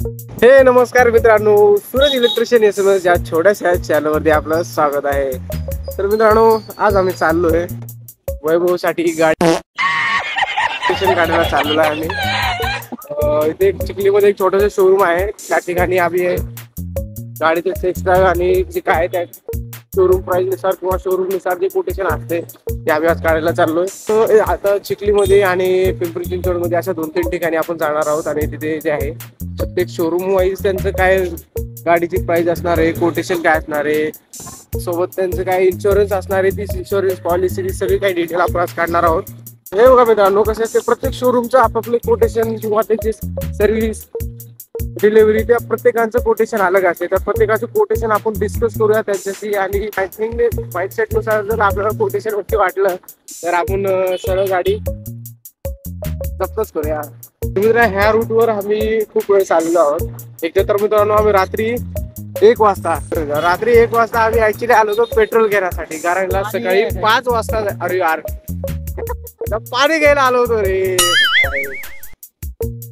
हे नमस्कार मित्रांनो, सूरज इलेक्ट्रिशियन एस या छोट्याशा चॅनलवरती आपलं स्वागत आहे. तर मित्रांनो, आज आम्ही चाललोय वैभवसाठी गाडी काढायला चाललेलो आहे आम्ही. इथे चिखलीमध्ये एक छोटंसं शोरूम आहे. त्या ठिकाणी आम्ही गाडीचे एक्स्ट्रा आणि जे काय त्या शोरूम प्राइस नुसार किंवा शोरूम नुसार जे कोटेशन असते ते आम्ही आज काढायला चाललोय. तर आता चिखलीमध्ये आणि पिंपरी चिंचवडमध्ये अशा 2-3 ठिकाणी आपण जाणार आहोत आणि तिथे जे आहे प्रत्येक शोरूम वाईज त्यांचं काय गाडीची प्राइस असणार आहे, कोटेशन काय असणार आहे, सोबत त्यांचं काय इन्शुरन्स असणार आहे, ती इन्शुरन्स पॉलिसी सगळी काही डिटेल आपण आज काढणार आहोत. हे बघा मित्रांनो, कसं असते प्रत्येक शोरूमचं आपापले कोटेशन किंवा त्याची सर्व्हिस डिलिव्हरी त्या प्रत्येकाचं कोटेशन अलग असते. तर प्रत्येकाचं कोटेशन आपण डिस्कस करूया त्यांच्याशी आणि आय थिंक माइंडसेट नुसार जर आपल्याला कोटेशन वरती वाटलं तर आपण सरळ गाडी जप्तच करूया. ह्या रूटवर आम्ही खूप वेळ चाललेलो आहोत. एकदा तर मित्रांनो आम्ही रात्री 1 वाजता आम्ही ऍक्च्युली आलो होतो पेट्रोल घेण्यासाठी, कारण सकाळी 5 वाजता अरे यार पाणी घ्यायला आलो होतो रे.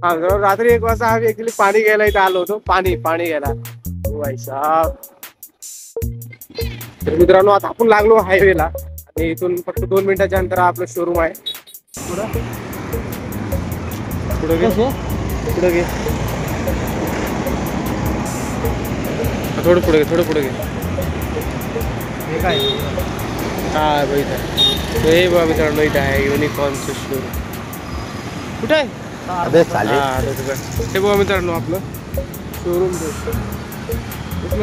हा, रात्री 1 वाजता आम्ही ऍक्च्युली पाणी घ्यायला इथे आलो होतो, पाणी घ्यायला. भाई साहब, तर मित्रांनो आता आपण लागलो हायवेला आणि इथून फक्त 2 मिनिटाच्या अंतर आपलं शोरूम आहे. पुढे घे थोडं पुढे घे. हे काय हा बघितलं हे बघा मित्रांनो, इथं आहे युनिकॉर्नचं शोरूम. कुठे आहे? हे बघा मित्रांनो आपलं शोरूम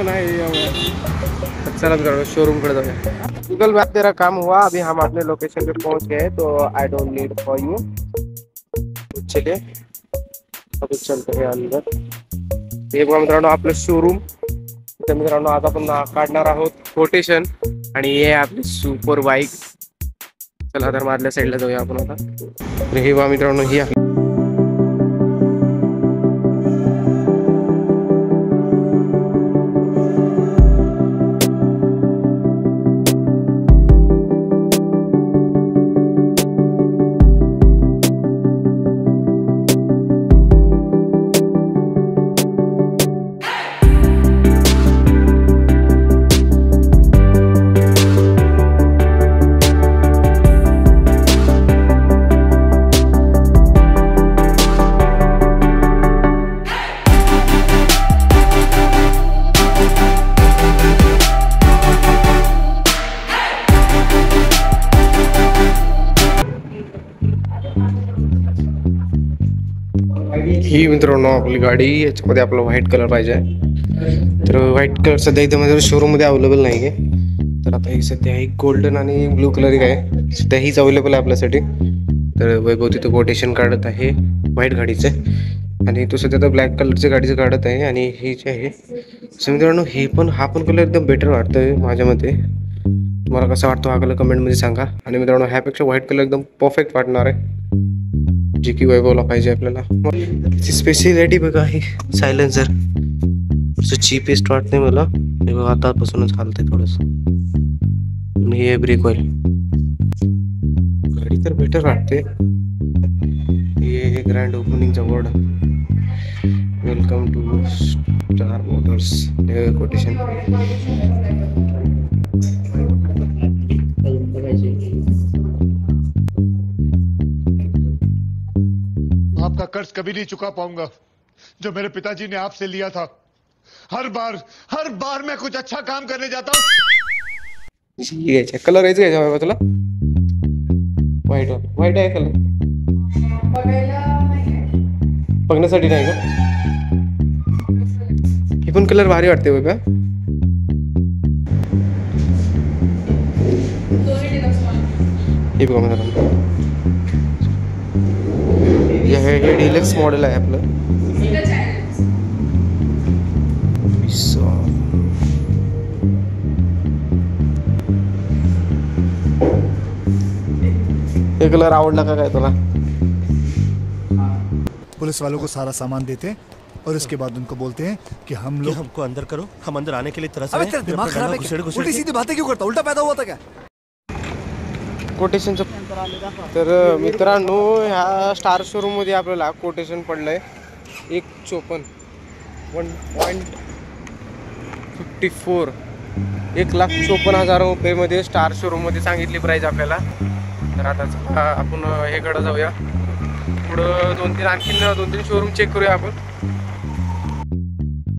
नाही. चला मित्रांनो शोरूम कडे जाऊया. गूगल मैप तेरा काम हुआ, अभी हम अपने लोकेशन पे पहुंच गए, तो I don't need for you. चलिए अभी चलते हैं अंदर. हे बघा मित्रांनो आपलं शोरूम. तर मित्रांनो आज आपण काढणार आहोत कोटेशन आणि हे आपली सुपर बाईक. चला तर मारल्या साईडला जाऊया आपण आता. हे बघा मित्रांनो ही ही मित्रांनो आपली गाडी. याच्यामध्ये आपला व्हाईट कलर पाहिजे आहे. तर व्हाईट कलर सध्या इथे माझ्या शोरूममध्ये अवेलेबल नाही आहे. तर आता ही सध्या एक गोल्डन आणि ब्लू कलर आहे, सध्या हीच अवेलेबल आहे आपल्यासाठी. तर वैभव तिथं कोटेशन काढत आहे व्हाईट गाडीचे आणि तो सध्या तर ब्लॅक कलरच्या गाडीचं काढत आहे. आणि ही जी आहे सो मित्रांनो हा पण कलर एकदम बेटर वाटतोय माझ्या मते. तुम्हाला कसा वाटतो हा कलर कमेंटमध्ये सांगा. आणि मित्रांनो ह्यापेक्षा व्हाईट कलर एकदम परफेक्ट वाटणार आहे, जी की वैभवला पाहिजे आपल्याला. स्पेशलिटी बघा ही सायलेन्सर चीपेस्ट वाटते मला. हे बघा आतापासूनच हालतंय थोडंसं. हे ब्रेक ऑइल गाडी तर बेटर वाटते. हे ग्रँड ओपनिंगचा board, welcome to star motors. Quotation आपका कर्ज कभी नहीं चुका पाऊंगा जो मेरे पिताजी ने आपसे लिया था. हर बार मैं कुछ अच्छा काम करने जाता हूँ. कलर यायचं घ्यायचा तुला. व्हाईट आहे कलर बघण्यासाठी नाही का? ही पण कलर भारी वाटते बघा. हे बघा मला हे डिलक्स मॉडेल आहे आपलं. हे कलर आवडला का काय तुला? पुलिस वालों को सारा सामान देते हैं और उसके बाद उनको बोलते हैं कि हम लोग हमको अंदर करो, हम अंदर आने के लिए तरस अबे तेरा दिमाग खराब है क्या? उल्टी सीधी बातें क्यों करता? उल्टा पैदा हुआ था क्या? कोटेशनचं. तर मित्रांनो ह्या स्टार शोरूम मध्ये आपल्याला कोटेशन पडलंय 154. 1.54 1,54,000 रुपयेमध्ये स्टार शोरूम मध्ये सांगितली प्राइस आपल्याला. तर आता आपण हे कडे जाऊया पुढं. आणखीन दोन तीन शोरूम चेक करूया आपण.